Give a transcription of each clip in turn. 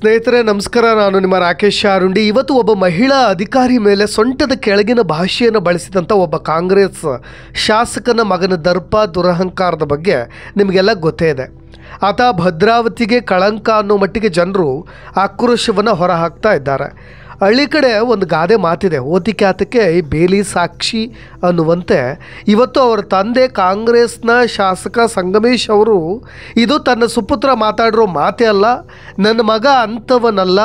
ಸ್ನೇಹಿತರೆ ನಮಸ್ಕಾರ. ನಾನು ನಿಮ್ಮ ರಾಕೇಶ್ ಆರುಂಡಿ. ಇವತ್ತು ಒಬ್ಬ ಮಹಿಳಾ ಅಧಿಕಾರಿ ಮೇಲೆ ಸೊಂಟದ ಕೆಳಗಿನ ಭಾಷೆಯನ್ನು ಬಳಸಿದಂಥ ಒಬ್ಬ ಕಾಂಗ್ರೆಸ್ ಶಾಸಕನ ಮಗನ ದರ್ಪ ದುರಹಂಕಾರದ ಬಗ್ಗೆ ನಿಮಗೆಲ್ಲ ಗೊತ್ತೇ ಇದೆ. ಆತ ಭದ್ರಾವತಿಗೆ ಕಳಂಕ ಅನ್ನೋ ಮಟ್ಟಿಗೆ ಜನರು ಆಕ್ರೋಶವನ್ನು ಹೊರಹಾಕ್ತಾ ಇದ್ದಾರೆ. ಹಳ್ಳಿ ಕಡೆ ಒಂದು ಗಾದೆ ಮಾತಿದೆ, ಓತಿಕ್ಯಾತಕ್ಕೆ ಬೇಲಿ ಸಾಕ್ಷಿ ಅನ್ನುವಂತೆ ಇವತ್ತು ಅವರ ತಂದೆ ಕಾಂಗ್ರೆಸ್ನ ಶಾಸಕ ಸಂಗಮೇಶ್ ಅವರು ಇದು ತನ್ನ ಸುಪುತ್ರ ಮಾತಾಡಿರೋ ಮಾತೇ ಅಲ್ಲ, ನನ್ನ ಮಗ ಅಂಥವನಲ್ಲ,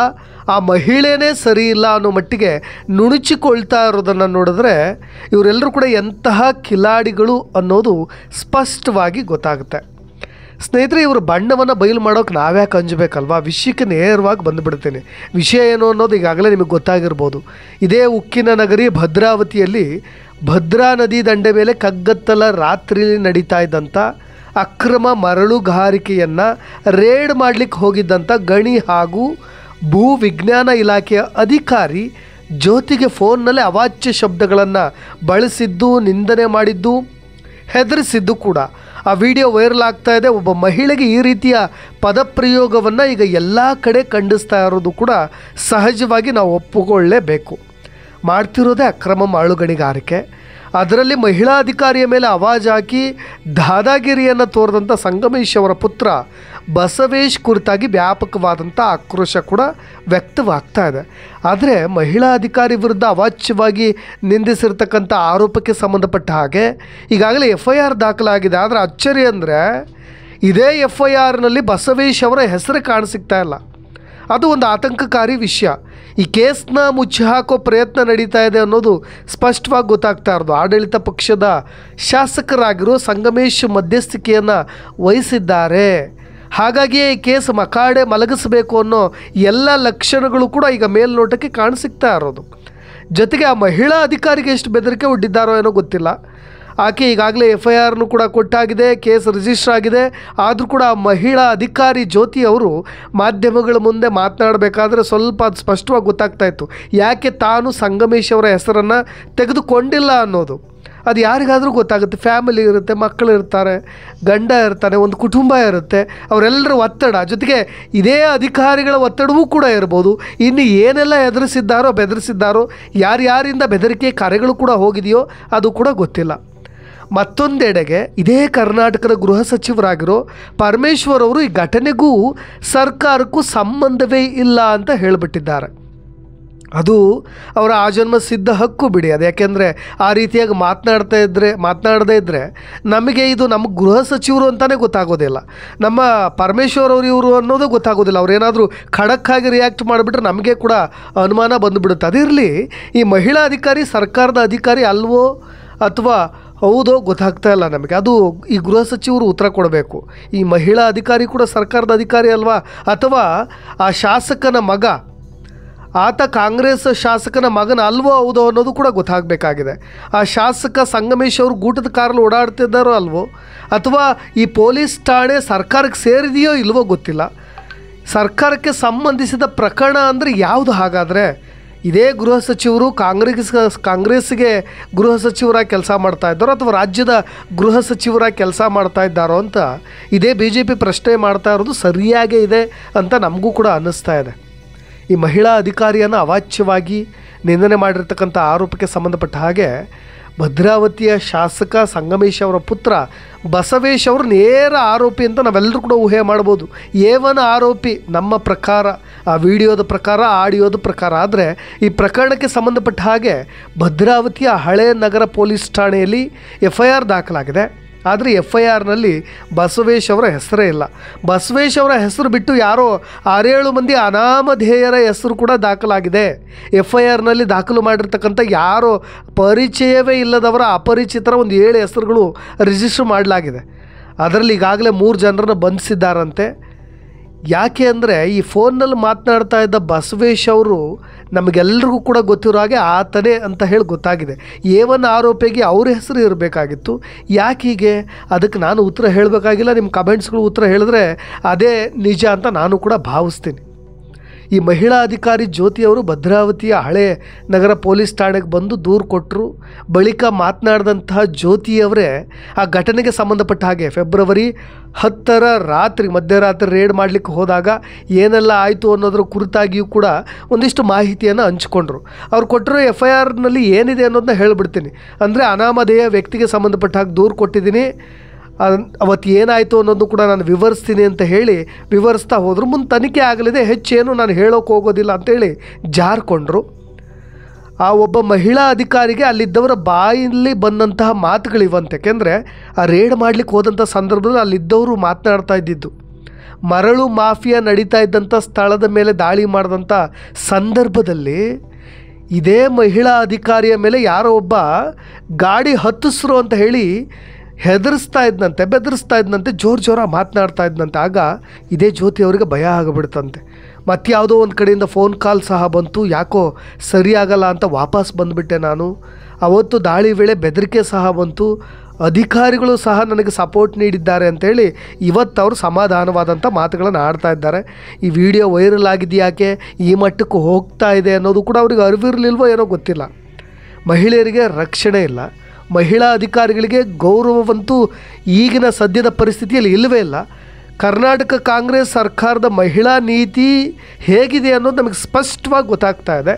ಆ ಮಹಿಳೆನೇ ಸರಿ ಇಲ್ಲ ಅನ್ನೋ ಮಟ್ಟಿಗೆ ನುಣುಚಿಕೊಳ್ತಾ ಇರೋದನ್ನು ನೋಡಿದ್ರೆ ಇವರೆಲ್ಲರೂ ಕೂಡ ಎಂತಹ ಕಿಲಾಡಿಗಳು ಅನ್ನೋದು ಸ್ಪಷ್ಟವಾಗಿ ಗೊತ್ತಾಗುತ್ತೆ. ಸ್ನೇಹಿತರೆ, ಇವರು ಬಣ್ಣವನ್ನು ಬಯಲು ಮಾಡೋಕೆ ನಾವ್ಯಾಕೆ ಅಂಜಬೇಕಲ್ವಾ? ವಿಷಯಕ್ಕೆ ನೇರವಾಗಿ ಬಂದುಬಿಡ್ತೀನಿ. ವಿಷಯ ಏನು ಅನ್ನೋದು ಈಗಾಗಲೇ ನಿಮಗೆ ಗೊತ್ತಾಗಿರ್ಬೋದು. ಇದೇ ಉಕ್ಕಿನ ನಗರಿ ಭದ್ರಾವತಿಯಲ್ಲಿ ಭದ್ರಾ ನದಿ ದಂಡೆ ಮೇಲೆ ಕಗ್ಗತ್ತಲ ರಾತ್ರಿ ನಡೀತಾ ಇದ್ದಂಥ ಅಕ್ರಮ ಮರಳುಗಾರಿಕೆಯನ್ನು ರೇಡ್ ಮಾಡಲಿಕ್ಕೆ ಹೋಗಿದ್ದಂಥ ಗಣಿ ಹಾಗೂ ಭೂ ವಿಜ್ಞಾನ ಇಲಾಖೆಯ ಅಧಿಕಾರಿ ಜ್ಯೋತಿಗೆ ಫೋನ್ನಲ್ಲಿ ಅವಾಚ್ಯ ಶಬ್ದಗಳನ್ನು ಬಳಸಿದ್ದು, ನಿಂದನೆ ಮಾಡಿದ್ದು, ಹೆದರಿಸಿದ್ದು ಕೂಡ. ಆ ವಿಡಿಯೋ ವೈರಲ್ ಆಗ್ತಾ ಇದೆ. ಒಬ್ಬ ಮಹಿಳೆಗೆ ಈ ರೀತಿಯ ಪದಪ್ರಯೋಗವನ್ನು ಈಗ ಎಲ್ಲ ಕಡೆ ಖಂಡಿಸ್ತಾ ಇರೋದು ಕೂಡ ಸಹಜವಾಗಿ ನಾವು ಒಪ್ಪಿಕೊಳ್ಳಲೇಬೇಕು. ಮಾಡ್ತಿರೋದೇ ಅಕ್ರಮ ಮರಳುಗಣಿಗಾರಿಕೆ. ಅದರಲ್ಲಿ ಮಹಿಳಾ ಅಧಿಕಾರಿಯ ಮೇಲೆ ಆವಾಜ್ ಹಾಕಿ ದಾದಾಗಿರಿಯನ್ನು ತೋರಿದಂಥ ಸಂಗಮೇಶ್ ಅವರ ಪುತ್ರ ಬಸವೇಶ್ ಕುರಿತಾಗಿ ವ್ಯಾಪಕವಾದಂಥ ಆಕ್ರೋಶ ಕೂಡ ವ್ಯಕ್ತವಾಗ್ತಾ ಇದೆ. ಆದರೆ ಮಹಿಳಾ ಅಧಿಕಾರಿ ವಿರುದ್ಧ ಅವಾಚ್ಯವಾಗಿ ನಿಂದಿಸಿರ್ತಕ್ಕಂಥ ಆರೋಪಕ್ಕೆ ಸಂಬಂಧಪಟ್ಟ ಹಾಗೆ ಈಗಾಗಲೇ FIR ದಾಖಲಾಗಿದೆ. ಆದರೆ ಅಚ್ಚರಿ ಅಂದರೆ ಇದೇ FIRನಲ್ಲಿ ಬಸವೇಶ್ ಅವರ ಹೆಸರು ಕಾಣಸಿಗ್ತಾ ಇಲ್ಲ. ಅದು ಒಂದು ಆತಂಕಕಾರಿ ವಿಷಯ. ಈ ಕೇಸ್ನ ಮುಚ್ಚಿ ಹಾಕೋ ಪ್ರಯತ್ನ ನಡೀತಾ ಇದೆ ಅನ್ನೋದು ಸ್ಪಷ್ಟವಾಗಿ ಗೊತ್ತಾಗ್ತಾ ಇರೋದು. ಆಡಳಿತ ಪಕ್ಷದ ಶಾಸಕರಾಗಿರೋ ಸಂಗಮೇಶ್ ಮಧ್ಯಸ್ಥಿಕೆಯನ್ನು ವಹಿಸಿದ್ದಾರೆ. ಹಾಗಾಗಿಯೇ ಈ ಕೇಸ್ ಮಕಾಡೆ ಮಲಗಿಸಬೇಕು ಅನ್ನೋ ಎಲ್ಲ ಲಕ್ಷಣಗಳು ಕೂಡ ಈಗ ಮೇಲ್ನೋಟಕ್ಕೆ ಕಾಣಸಿಗ್ತಾ ಇರೋದು. ಜೊತೆಗೆ ಆ ಮಹಿಳಾ ಅಧಿಕಾರಿಗೆ ಎಷ್ಟು ಬೆದರಿಕೆ ಒಡ್ಡಿದ್ದಾರೋ ಏನೋ ಗೊತ್ತಿಲ್ಲ. ಆಕೆ ಈಗಾಗಲೇ FIRನೂ ಕೂಡ ಕೊಟ್ಟಾಗಿದೆ, ಕೇಸ್ ರಿಜಿಸ್ಟರ್ ಆಗಿದೆ. ಆದರೂ ಕೂಡ ಆ ಮಹಿಳಾ ಅಧಿಕಾರಿ ಜ್ಯೋತಿ ಅವರು ಮಾಧ್ಯಮಗಳ ಮುಂದೆ ಮಾತನಾಡಬೇಕಾದ್ರೆ ಸ್ವಲ್ಪ ಅದು ಸ್ಪಷ್ಟವಾಗಿ ಗೊತ್ತಾಗ್ತಾ ಇತ್ತು ಯಾಕೆ ತಾನು ಸಂಗಮೇಶ್ ಅವರ ಹೆಸರನ್ನು ತೆಗೆದುಕೊಂಡಿಲ್ಲ ಅನ್ನೋದು. ಅದು ಯಾರಿಗಾದರೂ ಗೊತ್ತಾಗುತ್ತೆ. ಫ್ಯಾಮಿಲಿ ಇರುತ್ತೆ, ಮಕ್ಕಳು ಇರ್ತಾರೆ, ಗಂಡ ಇರ್ತಾನೆ, ಒಂದು ಕುಟುಂಬ ಇರುತ್ತೆ, ಅವರೆಲ್ಲರ ಒತ್ತಡ, ಜೊತೆಗೆ ಇದೇ ಅಧಿಕಾರಿಗಳ ಒತ್ತಡವೂ ಕೂಡ ಇರ್ಬೋದು. ಇನ್ನು ಏನೆಲ್ಲ ಬೆದರಿಸಿದ್ದಾರೋ, ಯಾರ್ಯಾರಿಂದ ಬೆದರಿಕೆ ಕರೆಗಳು ಕೂಡ ಹೋಗಿದೆಯೋ ಅದು ಕೂಡ ಗೊತ್ತಿಲ್ಲ. ಮತ್ತೊಂದೆಡೆಗೆ ಇದೇ ಕರ್ನಾಟಕದ ಗೃಹ ಸಚಿವರಾಗಿರೋ ಪರಮೇಶ್ವರ್ ಅವರು ಈ ಘಟನೆಗೂ ಸರ್ಕಾರಕ್ಕೂ ಸಂಬಂಧವೇ ಇಲ್ಲ ಅಂತ ಹೇಳಿಬಿಟ್ಟಿದ್ದಾರೆ. ಅದು ಅವರ ಆಜನ್ಮ ಸಿದ್ಧ ಹಕ್ಕು ಬಿಡಿ. ಅದು ಯಾಕೆಂದರೆ ಆ ರೀತಿಯಾಗಿ ಮಾತನಾಡದೇ ಇದ್ದರೆ ನಮಗೆ ಇದು ನಮ್ಮ ಗೃಹ ಸಚಿವರು ಅಂತಲೇ ಗೊತ್ತಾಗೋದಿಲ್ಲ, ನಮ್ಮ ಪರಮೇಶ್ವರ್ ಅವರು ಇವರು ಅನ್ನೋದು ಗೊತ್ತಾಗೋದಿಲ್ಲ. ಅವರೇನಾದರೂ ಖಡಕ್ಕಾಗಿ ರಿಯಾಕ್ಟ್ ಮಾಡಿಬಿಟ್ರೆ ನಮಗೆ ಕೂಡ ಅನುಮಾನ ಬಂದುಬಿಡುತ್ತೆ. ಅದಿರಲಿ, ಈ ಮಹಿಳಾ ಅಧಿಕಾರಿ ಸರ್ಕಾರದ ಅಧಿಕಾರಿ ಅಲ್ವೋ ಅಥವಾ ಹೌದೋ ಗೊತ್ತಾಗ್ತಾ ಇಲ್ಲ ನಮಗೆ. ಅದು ಈ ಗೃಹ ಸಚಿವರು ಉತ್ತರ ಕೊಡಬೇಕು. ಈ ಮಹಿಳಾ ಅಧಿಕಾರಿ ಕೂಡ ಸರ್ಕಾರದ ಅಧಿಕಾರಿ ಅಲ್ವಾ, ಅಥವಾ ಆ ಶಾಸಕನ ಮಗ ಆತ ಕಾಂಗ್ರೆಸ್ ಶಾಸಕನ ಮಗನ ಅಲ್ವೋ ಹೌದೋ ಅನ್ನೋದು ಕೂಡ ಗೊತ್ತಾಗಬೇಕಾಗಿದೆ. ಆ ಶಾಸಕ ಸಂಗಮೇಶ್ ಅವರು ಗೂಟದ ಕಾರಲ್ಲಿ ಓಡಾಡ್ತಿದ್ದಾರೋ ಅಲ್ವೋ, ಅಥವಾ ಈ ಪೊಲೀಸ್ ಠಾಣೆ ಸರ್ಕಾರಕ್ಕೆ ಸೇರಿದೆಯೋ ಇಲ್ವೋ ಗೊತ್ತಿಲ್ಲ. ಸರ್ಕಾರಕ್ಕೆ ಸಂಬಂಧಿಸಿದ ಪ್ರಕರಣ ಅಂದರೆ ಯಾವುದು? ಹಾಗಾದರೆ ಇದೇ ಗೃಹ ಸಚಿವರು ಕಾಂಗ್ರೆಸ್ಗೆ ಗೃಹ ಸಚಿವರಾಗಿ ಕೆಲಸ ಮಾಡ್ತಾ ಇದ್ದಾರೋ ಅಥವಾ ರಾಜ್ಯದ ಗೃಹ ಸಚಿವರಾಗಿ ಕೆಲಸ ಮಾಡ್ತಾ ಇದ್ದಾರೋ ಅಂತ ಇದೇ BJP ಪ್ರಶ್ನೆ ಮಾಡ್ತಾ ಇರೋದು ಸರಿಯಾಗೇ ಇದೆ ಅಂತ ನಮಗೂ ಕೂಡ ಅನ್ನಿಸ್ತಾ ಇದೆ. ಈ ಮಹಿಳಾ ಅಧಿಕಾರಿಯನ್ನು ಅವಾಚ್ಯವಾಗಿ ನಿಂದನೆ ಮಾಡಿರ್ತಕ್ಕಂಥ ಆರೋಪಕ್ಕೆ ಸಂಬಂಧಪಟ್ಟ ಹಾಗೆ ಭದ್ರಾವತಿಯ ಶಾಸಕ ಸಂಗಮೇಶ್ ಅವರ ಪುತ್ರ ಬಸವೇಶ್ ಅವರು ನೇರ ಆರೋಪಿ ಅಂತ ನಾವೆಲ್ಲರೂ ಕೂಡ ಊಹೆ ಮಾಡ್ಬೋದು. ಏವನ ಆರೋಪಿ ನಮ್ಮ ಪ್ರಕಾರ, ಆ ವಿಡಿಯೋದ ಪ್ರಕಾರ, ಆಡಿಯೋದ ಪ್ರಕಾರ. ಆದರೆ ಈ ಪ್ರಕರಣಕ್ಕೆ ಸಂಬಂಧಪಟ್ಟ ಹಾಗೆ ಭದ್ರಾವತಿಯ ಹಳೆ ನಗರ ಪೊಲೀಸ್ ಠಾಣೆಯಲ್ಲಿ FIR ದಾಖಲಾಗಿದೆ. ಆದರೆ FIRನಲ್ಲಿ ಬಸವೇಶ್ ಅವರ ಹೆಸರೇ ಇಲ್ಲ. ಬಸವೇಶ್ ಅವರ ಹೆಸರು ಬಿಟ್ಟು ಯಾರೋ 6-7 ಮಂದಿ ಅನಾಮಧೇಯರ ಹೆಸರು ಕೂಡ ದಾಖಲಾಗಿದೆ. FIRನಲ್ಲಿ ದಾಖಲು ಮಾಡಿರ್ತಕ್ಕಂಥ ಯಾರೋ ಪರಿಚಯವೇ ಇಲ್ಲದವರ ಅಪರಿಚಿತರ ಒಂದು 7 ಹೆಸರುಗಳು ರಿಜಿಸ್ಟರ್ ಮಾಡಲಾಗಿದೆ. ಅದರಲ್ಲಿ ಈಗಾಗಲೇ 3 ಜನರನ್ನು ಬಂಧಿಸಿದ್ದಾರಂತೆ. ಯಾಕೆ ಅಂದರೆ ಈ ಫೋನ್ನಲ್ಲಿ ಮಾತನಾಡ್ತಾ ಇದ್ದ ಬಸವೇಶ್ ಅವರು ನಮಗೆಲ್ಲರಿಗೂ ಕೂಡ ಗೊತ್ತಿರೋ ಹಾಗೆ ಆತನೇ ಅಂತ ಹೇಳಿ ಗೊತ್ತಾಗಿದೆ. ಏವನ್ ಆರೋಪಿಗೆ ಅವ್ರ ಹೆಸರು ಇರಬೇಕಾಗಿತ್ತು. ಯಾಕೆ ಹೀಗೆ? ಅದಕ್ಕೆ ನಾನು ಉತ್ತರ ಹೇಳಬೇಕಾಗಿಲ್ಲ. ನಿಮ್ಮ ಕಮೆಂಟ್ಸ್ಗಳು ಉತ್ತರ ಹೇಳಿದ್ರೆ ಅದೇ ನಿಜ ಅಂತ ನಾನು ಕೂಡ ಭಾವಿಸ್ತೀನಿ. ಈ ಮಹಿಳಾ ಅಧಿಕಾರಿ ಜ್ಯೋತಿಯವರು ಭದ್ರಾವತಿಯ ಹಳೆ ನಗರ ಪೊಲೀಸ್ ಠಾಣೆಗೆ ಬಂದು ದೂರು ಕೊಟ್ಟರು. ಬಳಿಕ ಮಾತನಾಡಿದಂತಹ ಜ್ಯೋತಿಯವರೇ ಆ ಘಟನೆಗೆ ಸಂಬಂಧಪಟ್ಟ ಹಾಗೆ ಫೆಬ್ರವರಿ 10 ರಾತ್ರಿ ಮಧ್ಯರಾತ್ರಿ ರೇಡ್ ಮಾಡಲಿಕ್ಕೆ ಹೋದಾಗ ಏನೆಲ್ಲ ಆಯಿತು ಅನ್ನೋದ್ರ ಕುರಿತಾಗಿಯೂ ಕೂಡ ಒಂದಿಷ್ಟು ಮಾಹಿತಿಯನ್ನು ಹಂಚಿಕೊಂಡ್ರು. ಅವ್ರು ಕೊಟ್ಟಿರೋ FIRನಲ್ಲಿ ಏನಿದೆ ಅನ್ನೋದನ್ನ ಹೇಳಿಬಿಡ್ತೀನಿ. ಅಂದರೆ ಅನಾಮಧೇಯ ವ್ಯಕ್ತಿಗೆ ಸಂಬಂಧಪಟ್ಟ ಹಾಗೆ ದೂರು ಕೊಟ್ಟಿದ್ದೀನಿ, ಅವತ್ತು ಏನಾಯಿತು ಅನ್ನೋದು ಕೂಡ ನಾನು ವಿವರಿಸ್ತೀನಿ ಅಂತ ಹೇಳಿ ವಿವರಿಸ್ತಾ ಹೋದರು. ಮುಂದೆ ತನಿಖೆ ಆಗಲಿದೆ, ಹೆಚ್ಚೇನು ನಾನು ಹೇಳೋಕೆ ಹೋಗೋದಿಲ್ಲ ಅಂತೇಳಿ ಜಾರ್ಕೊಂಡ್ರು. ಆ ಒಬ್ಬ ಮಹಿಳಾ ಅಧಿಕಾರಿಗೆ ಅಲ್ಲಿದ್ದವರ ಬಾಯಲ್ಲಿ ಬಂದಂತಹ ಮಾತುಗಳಿವಂತೆ. ಯಾಕೆಂದರೆ ಆ ರೇಡ್ ಮಾಡಲಿಕ್ಕೆ ಹೋದಂಥ ಸಂದರ್ಭದಲ್ಲಿ ಅಲ್ಲಿದ್ದವರು ಮಾತನಾಡ್ತಾ ಇದ್ದಿದ್ದು ಮರಳು ಮಾಫಿಯಾ ನಡೀತಾ ಇದ್ದಂಥ ಸ್ಥಳದ ಮೇಲೆ ದಾಳಿ ಮಾಡಿದಂಥ ಸಂದರ್ಭದಲ್ಲಿ ಇದೇ ಮಹಿಳಾ ಅಧಿಕಾರಿಯ ಮೇಲೆ ಯಾರೋ ಒಬ್ಬ ಗಾಡಿ ಹತ್ತಿಸ್ರು ಅಂತ ಹೇಳಿ ಹೆದರಿಸ್ತಾ ಇದ್ದಂತೆ, ಬೆದರಿಸ್ತಾ ಇದ್ದಂತೆ, ಜೋರ ಮಾತನಾಡ್ತಾ ಇದ್ದಂತೆ. ಆಗ ಇದೇ ಜ್ಯೋತಿ ಅವರಿಗೆ ಭಯ ಆಗಿಬಿಡ್ತಂತೆ. ಮತ್ತು ಯಾವುದೋ ಒಂದು ಕಡೆಯಿಂದ ಫೋನ್ ಕಾಲ್ ಸಹ ಬಂತು. ಯಾಕೋ ಸರಿಯಾಗಲ್ಲ ಅಂತ ವಾಪಸ್ ಬಂದುಬಿಟ್ಟೆ ನಾನು. ಅವತ್ತು ದಾಳಿ ವೇಳೆ ಬೆದರಿಕೆ ಸಹ ಬಂತು, ಅಧಿಕಾರಿಗಳು ಸಹ ನನಗೆ ಸಪೋರ್ಟ್ ನೀಡಿದ್ದಾರೆ ಅಂತೇಳಿ ಇವತ್ತು ಅವರು ಸಮಾಧಾನವಾದಂಥ ಮಾತುಗಳನ್ನು ಆಡ್ತಾ ಇದ್ದಾರೆ. ಈ ವಿಡಿಯೋ ವೈರಲ್ ಆಗಿದೆಯಾಕೆ, ಈ ಮಟ್ಟಕ್ಕೆ ಹೋಗ್ತಾ ಇದೆ ಅನ್ನೋದು ಕೂಡ ಅವ್ರಿಗೆ ಅರಿವಿರಲಿಲ್ವೋ ಏನೋ ಗೊತ್ತಿಲ್ಲ. ಮಹಿಳೆಯರಿಗೆ ರಕ್ಷಣೆ ಇಲ್ಲ, ಮಹಿಳಾ ಅಧಿಕಾರಿಗಳಿಗೆ ಗೌರವವಂತೂ ಈಗಿನ ಸದ್ಯದ ಪರಿಸ್ಥಿತಿಯಲ್ಲಿ ಇಲ್ಲವೇ ಇಲ್ಲ. ಕರ್ನಾಟಕ ಕಾಂಗ್ರೆಸ್ ಸರ್ಕಾರದ ಮಹಿಳಾ ನೀತಿ ಹೇಗಿದೆ ಅನ್ನೋದು ನಮಗೆ ಸ್ಪಷ್ಟವಾಗಿ ಗೊತ್ತಾಗ್ತಾ ಇದೆ.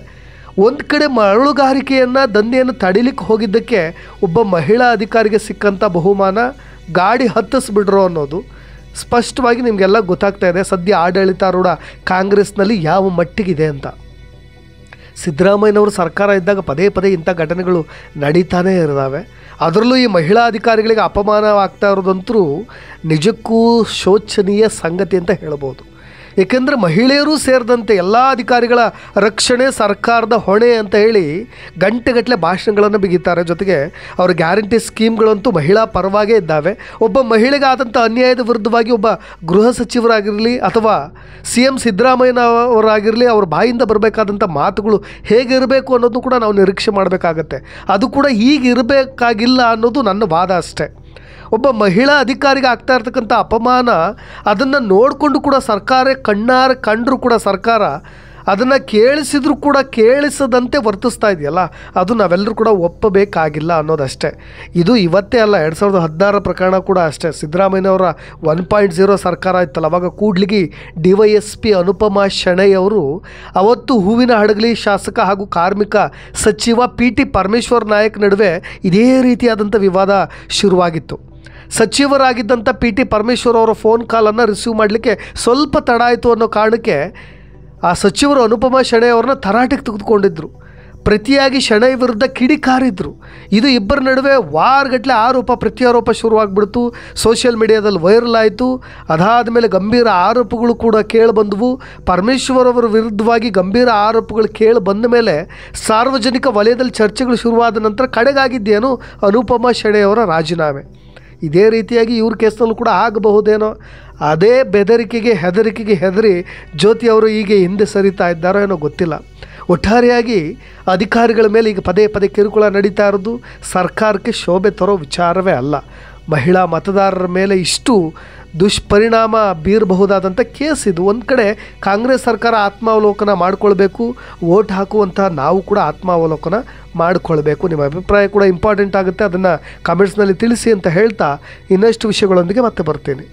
ಒಂದು ಕಡೆ ಮರಳುಗಾರಿಕೆಯನ್ನು ದಂಧೆಯನ್ನು ತಡಿಲಿಕ್ಕೆ ಹೋಗಿದ್ದಕ್ಕೆ ಒಬ್ಬ ಮಹಿಳಾ ಅಧಿಕಾರಿಗೆ ಸಿಕ್ಕಂಥ ಬಹುಮಾನ ಗಾಡಿ ಹತ್ತಿಸ್ಬಿಡ್ರೋ ಅನ್ನೋದು ಸ್ಪಷ್ಟವಾಗಿ ನಿಮಗೆಲ್ಲ ಗೊತ್ತಾಗ್ತಾ ಇದೆ. ಸದ್ಯ ಆಡಳಿತಾರೂಢ ಕಾಂಗ್ರೆಸ್ನಲ್ಲಿ ಯಾವ ಮಟ್ಟಿಗಿದೆ ಅಂತ. ಸಿದ್ದರಾಮಯ್ಯನವರು ಸರ್ಕಾರ ಇದ್ದಾಗ ಪದೇ ಇಂಥ ಘಟನೆಗಳು ನಡೀತಾನೇ ಇದ್ದಾವೆ. ಅದರಲ್ಲೂ ಈ ಮಹಿಳಾ ಅಧಿಕಾರಿಗಳಿಗೆ ಅಪಮಾನವಾಗ್ತಾ ಇರೋದಂತೂ ನಿಜಕ್ಕೂ ಶೋಚನೀಯ ಸಂಗತಿ ಅಂತ ಹೇಳ್ಬೋದು. ಏಕೆಂದರೆ ಮಹಿಳೆಯರೂ ಸೇರಿದಂತೆ ಎಲ್ಲ ಅಧಿಕಾರಿಗಳ ರಕ್ಷಣೆ ಸರ್ಕಾರದ ಹೊಣೆ ಅಂತ ಹೇಳಿ ಗಂಟೆಗಟ್ಟಲೆ ಭಾಷಣಗಳನ್ನು ಬಿಗಿತಾರೆ. ಜೊತೆಗೆ ಅವರ ಗ್ಯಾರಂಟಿ ಸ್ಕೀಮ್ಗಳಂತೂ ಮಹಿಳಾ ಪರವಾಗೇ ಇದ್ದಾವೆ. ಒಬ್ಬ ಮಹಿಳೆಗೆ ಆದಂಥ ಅನ್ಯಾಯದ ವಿರುದ್ಧವಾಗಿ ಒಬ್ಬ ಗೃಹ ಸಚಿವರಾಗಿರಲಿ ಅಥವಾ CM ಸಿದ್ದರಾಮಯ್ಯನವರಾಗಿರಲಿ ಅವ್ರ ಬಾಯಿಂದ ಬರಬೇಕಾದಂಥ ಮಾತುಗಳು ಹೇಗಿರಬೇಕು ಅನ್ನೋದು ಕೂಡ ನಾವು ನಿರೀಕ್ಷೆ ಮಾಡಬೇಕಾಗತ್ತೆ. ಅದು ಕೂಡ ಹೀಗಿರಬೇಕಾಗಿಲ್ಲ ಅನ್ನೋದು ನನ್ನ ವಾದ ಅಷ್ಟೇ. ಒಬ್ಬ ಮಹಿಳಾ ಅಧಿಕಾರಿಗೆ ಆಗ್ತಾ ಇರ್ತಕ್ಕಂಥ ಅಪಮಾನ ಅದನ್ನು ನೋಡಿಕೊಂಡು ಕೂಡ ಸರ್ಕಾರ ಕಣ್ಣಾರೆ ಕಂಡರೂ ಕೂಡ ಸರ್ಕಾರ ಅದನ್ನು ಕೇಳಿಸಿದ್ರೂ ಕೂಡ ಕೇಳಿಸದಂತೆ ವರ್ತಿಸ್ತಾ ಇದೆಯಲ್ಲ, ಅದು ನಾವೆಲ್ಲರೂ ಕೂಡ ಒಪ್ಪಬೇಕಾಗಿಲ್ಲ ಅನ್ನೋದಷ್ಟೇ. ಇದು ಇವತ್ತೇ ಅಲ್ಲ, 2016 ಪ್ರಕರಣ ಕೂಡ ಅಷ್ಟೇ. ಸಿದ್ದರಾಮಯ್ಯನವರ 1.0 ಸರ್ಕಾರ ಇತ್ತಲ್ಲ, ಅವಾಗ ಕೂಡ್ಲಿಗಿ DYSP ಅನುಪಮಾ ಶೆಣೈ ಅವರು ಅವತ್ತು ಹೂವಿನ ಹಡಗಲಿ ಶಾಸಕ ಹಾಗೂ ಕಾರ್ಮಿಕ ಸಚಿವ PT ಪರಮೇಶ್ವರ್ ನಾಯಕ್ ನಡುವೆ ಇದೇ ರೀತಿಯಾದಂಥ ವಿವಾದ ಶುರುವಾಗಿತ್ತು. ಸಚಿವರಾಗಿದ್ದಂಥ PT ಪರಮೇಶ್ವರ್ ಅವರ ಫೋನ್ ಕಾಲನ್ನು ರಿಸೀವ್ ಮಾಡಲಿಕ್ಕೆ ಸ್ವಲ್ಪ ತಡ ಆಯಿತು ಅನ್ನೋ ಕಾರಣಕ್ಕೆ ಆ ಸಚಿವರು ಅನುಪಮಾ ಶೆಣೈ ಅವ್ರನ್ನ ತರಾಟೆಗೆ ತೆಗೆದುಕೊಂಡಿದ್ದರು. ಪ್ರತಿಯಾಗಿ ಶೆಣೈ ವಿರುದ್ಧ ಕಿಡಿಕಾರಿದ್ರು. ಇದು ಇಬ್ಬರ ನಡುವೆ ವಾರಗಟ್ಟಲೆ ಆರೋಪ ಪ್ರತ್ಯಾರೋಪ ಶುರುವಾಗ್ಬಿಡ್ತು. ಸೋಷಿಯಲ್ ಮೀಡಿಯಾದಲ್ಲಿ ವೈರಲ್ ಆಯಿತು. ಅದಾದ ಮೇಲೆ ಗಂಭೀರ ಆರೋಪಗಳು ಕೂಡ ಕೇಳಿಬಂದವು. ಪರಮೇಶ್ವರ್ ಅವರ ವಿರುದ್ಧವಾಗಿ ಗಂಭೀರ ಆರೋಪಗಳು ಕೇಳಿ ಬಂದ ಮೇಲೆ ಸಾರ್ವಜನಿಕ ವಲಯದಲ್ಲಿ ಚರ್ಚೆಗಳು ಶುರುವಾದ ನಂತರ ಕಡೆಗಾಗಿದ್ದೇನು ಅನುಪಮಾ ಶೆಣೈ ಅವರ ರಾಜೀನಾಮೆ. ಇದೇ ರೀತಿಯಾಗಿ ಇವ್ರ ಕೇಸ್ನಲ್ಲೂ ಕೂಡ ಆಗಬಹುದೇನೋ. ಅದೇ ಬೆದರಿಕೆಗೆ ಹೆದರಿ ಜ್ಯೋತಿ ಅವರು ಈಗ ಹಿಂದೆ ಸರಿತಾ ಇದ್ದಾರೋ ಏನೋ ಗೊತ್ತಿಲ್ಲ. ಒಟ್ಟಾರೆಯಾಗಿ ಅಧಿಕಾರಿಗಳ ಮೇಲೆ ಈಗ ಪದೇ ಕಿರುಕುಳ ನಡೀತಾ ಇರೋದು ಸರ್ಕಾರಕ್ಕೆ ಶೋಭೆ ತರೋ ವಿಚಾರವೇ ಅಲ್ಲ. ಮಹಿಳಾ ಮತದಾರರ ಮೇಲೆ ಇಷ್ಟು ದುಷ್ಪರಿಣಾಮ ಬೀರಬಹುದಾದಂಥ ಕೇಸ್ ಇದು. ಒಂದು ಕಡೆ ಕಾಂಗ್ರೆಸ್ ಸರ್ಕಾರ ಆತ್ಮಾವಲೋಕನ ಮಾಡಿಕೊಳ್ಬೇಕು, ವೋಟ್ ಹಾಕುವಂತಹ ನಾವು ಕೂಡ ಆತ್ಮಾವಲೋಕನ ಮಾಡಿಕೊಳ್ಬೇಕು. ನಿಮ್ಮ ಅಭಿಪ್ರಾಯ ಕೂಡ ಇಂಪಾರ್ಟೆಂಟ್ ಆಗುತ್ತೆ, ಅದನ್ನು ಕಮೆಂಟ್ಸ್ನಲ್ಲಿ ತಿಳಿಸಿ ಅಂತ ಹೇಳ್ತಾ ಇನ್ನಷ್ಟು ವಿಷಯಗಳೊಂದಿಗೆ ಮತ್ತೆ ಬರ್ತೀನಿ.